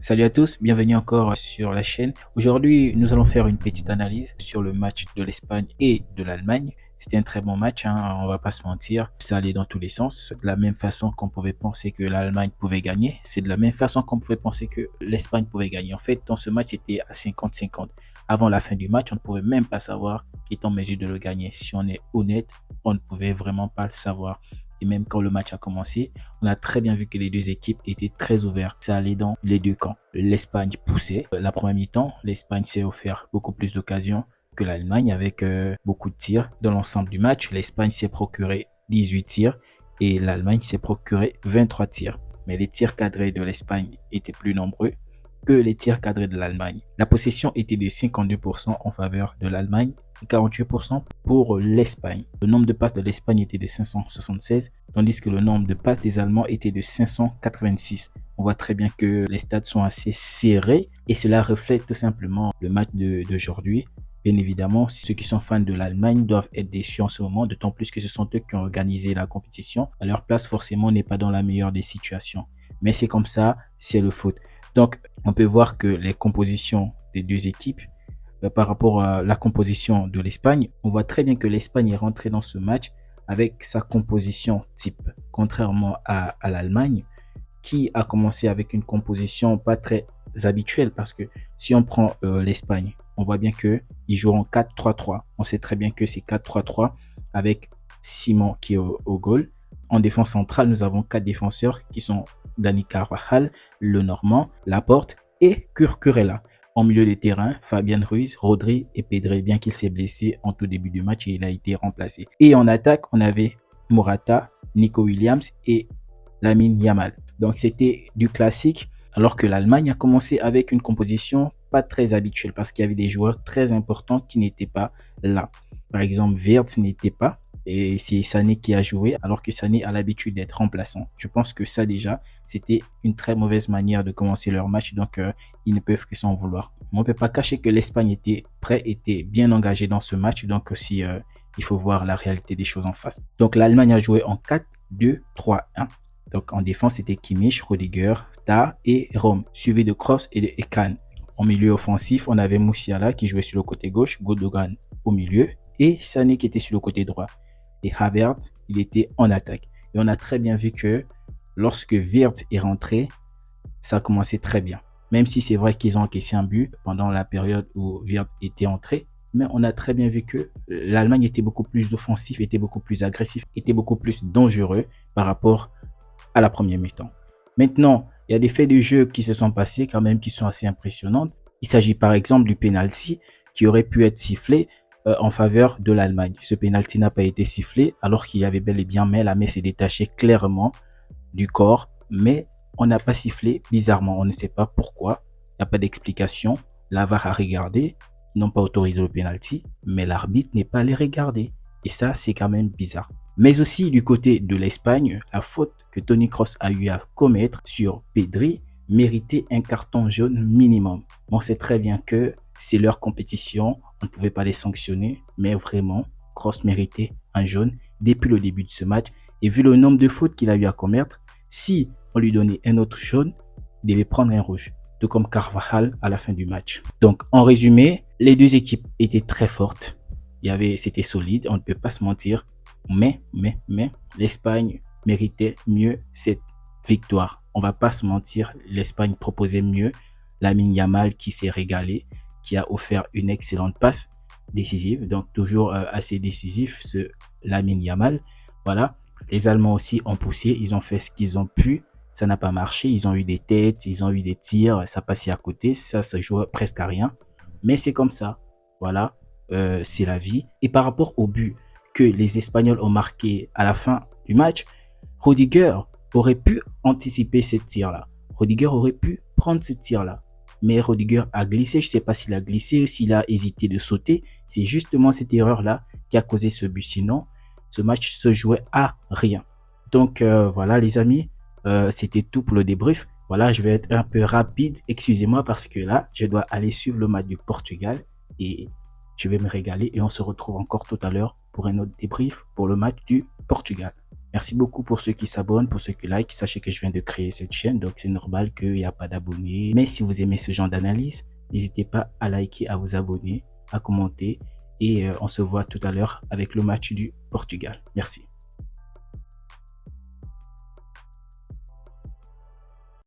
Salut à tous, bienvenue encore sur la chaîne. Aujourd'hui, nous allons faire une petite analyse sur le match de l'Espagne et de l'Allemagne. C'était un très bon match, hein, on va pas se mentir. Ça allait dans tous les sens. De la même façon qu'on pouvait penser que l'Allemagne pouvait gagner, c'est de la même façon qu'on pouvait penser que l'Espagne pouvait gagner. En fait, dans ce match, c'était à 50-50. Avant la fin du match, on ne pouvait même pas savoir qui est en mesure de le gagner. Si on est honnête, on ne pouvait vraiment pas le savoir. Et même quand le match a commencé, on a très bien vu que les deux équipes étaient très ouvertes. Ça allait dans les deux camps. L'Espagne poussait. La première mi-temps, l'Espagne s'est offert beaucoup plus d'occasions que l'Allemagne avec beaucoup de tirs. Dans l'ensemble du match, l'Espagne s'est procuré 18 tirs et l'Allemagne s'est procuré 23 tirs. Mais les tirs cadrés de l'Espagne étaient plus nombreux que les tirs cadrés de l'Allemagne. La possession était de 52% en faveur de l'Allemagne et 48% pour l'Espagne. Le nombre de passes de l'Espagne était de 576, tandis que le nombre de passes des Allemands était de 586. On voit très bien que les stats sont assez serrés et cela reflète tout simplement le match d'aujourd'hui. Bien évidemment, ceux qui sont fans de l'Allemagne doivent être déçus en ce moment, d'autant plus que ce sont eux qui ont organisé la compétition. À leur place, forcément, on n'est pas dans la meilleure des situations. Mais c'est comme ça, c'est le foot. Donc, on peut voir que les compositions des deux équipes, par rapport à la composition de l'Espagne, on voit très bien que l'Espagne est rentrée dans ce match avec sa composition type, contrairement à l'Allemagne, qui a commencé avec une composition pas très habituelle, parce que si on prend l'Espagne, on voit bien qu'ils jouent en 4-3-3. On sait très bien que c'est 4-3-3 avec Simon qui est au goal. En défense centrale, nous avons 4 défenseurs qui sont Dani Carvajal, Le Normand, Laporte et Cucurella. En milieu de terrain, Fabien Ruiz, Rodri et Pedri, bien qu'il s'est blessé en tout début du match et il a été remplacé. Et en attaque, on avait Morata, Nico Williams et Lamine Yamal. Donc c'était du classique, alors que l'Allemagne a commencé avec une composition pas très habituelle parce qu'il y avait des joueurs très importants qui n'étaient pas là. Par exemple, Wirtz n'était pas et c'est Sané qui a joué alors que Sané a l'habitude d'être remplaçant. Je pense que ça déjà, c'était une très mauvaise manière de commencer leur match, donc ils ne peuvent que s'en vouloir. On ne peut pas cacher que l'Espagne était prêt, était bien engagée dans ce match, donc aussi il faut voir la réalité des choses en face. Donc l'Allemagne a joué en 4-2-3-1. Donc en défense, c'était Kimmich, Rudiger, Tah et Rom, suivi de Kroos et de Ekan. En milieu offensif, on avait Musiala qui jouait sur le côté gauche, Gundogan au milieu et Sané qui était sur le côté droit. Et Havertz, il était en attaque. Et on a très bien vu que lorsque Wirtz est rentré, ça a commencé très bien. Même si c'est vrai qu'ils ont encaissé un but pendant la période où Wirtz était entré, mais on a très bien vu que l'Allemagne était beaucoup plus offensif, était beaucoup plus agressif, était beaucoup plus dangereux par rapport à la première mi-temps. Maintenant, il y a des faits de jeu qui se sont passés quand même qui sont assez impressionnants. Il s'agit par exemple du penalty qui aurait pu être sifflé en faveur de l'Allemagne. Ce penalty n'a pas été sifflé alors qu'il y avait bel et bien main. La main s'est détachée clairement du corps, mais on n'a pas sifflé bizarrement. On ne sait pas pourquoi. Il n'y a pas d'explication. La VAR a regardé. Ils n'ont pas autorisé le penalty, mais l'arbitre n'est pas allé regarder. Et ça, c'est quand même bizarre. Mais aussi du côté de l'Espagne, la faute que Toni Kroos a eu à commettre sur Pedri méritait un carton jaune minimum. On sait très bien que c'est leur compétition, on ne pouvait pas les sanctionner, mais vraiment, Kroos méritait un jaune depuis le début de ce match. Et vu le nombre de fautes qu'il a eu à commettre, si on lui donnait un autre jaune, il devait prendre un rouge, tout comme Carvajal à la fin du match. Donc en résumé, les deux équipes étaient très fortes. C'était solide, on ne peut pas se mentir. Mais l'Espagne méritait mieux cette victoire. On va pas se mentir, l'Espagne proposait mieux. Lamine Yamal qui s'est régalé, qui a offert une excellente passe décisive. Donc toujours assez décisif ce Lamine Yamal. Voilà. Les Allemands aussi ont poussé, ils ont fait ce qu'ils ont pu. Ça n'a pas marché, ils ont eu des têtes, ils ont eu des tirs, ça passait à côté. Ça jouait presque à rien. Mais c'est comme ça. Voilà, c'est la vie. Et par rapport au but que les Espagnols ont marqué à la fin du match, Rudiger aurait pu anticiper ce tir-là. Rudiger aurait pu prendre ce tir-là. Mais Rudiger a glissé. Je ne sais pas s'il a glissé ou s'il a hésité de sauter. C'est justement cette erreur-là qui a causé ce but. Sinon, ce match se jouait à rien. Donc voilà les amis, c'était tout pour le débrief. Voilà, je vais être un peu rapide. Excusez-moi parce que là, je dois aller suivre le match du Portugal. Et je vais me régaler et on se retrouve encore tout à l'heure pour un autre débrief pour le match du Portugal. Merci beaucoup pour ceux qui s'abonnent, pour ceux qui like. Sachez que je viens de créer cette chaîne, donc c'est normal qu'il n'y a pas d'abonnés. Mais si vous aimez ce genre d'analyse, n'hésitez pas à liker, à vous abonner, à commenter. Et on se voit tout à l'heure avec le match du Portugal. Merci.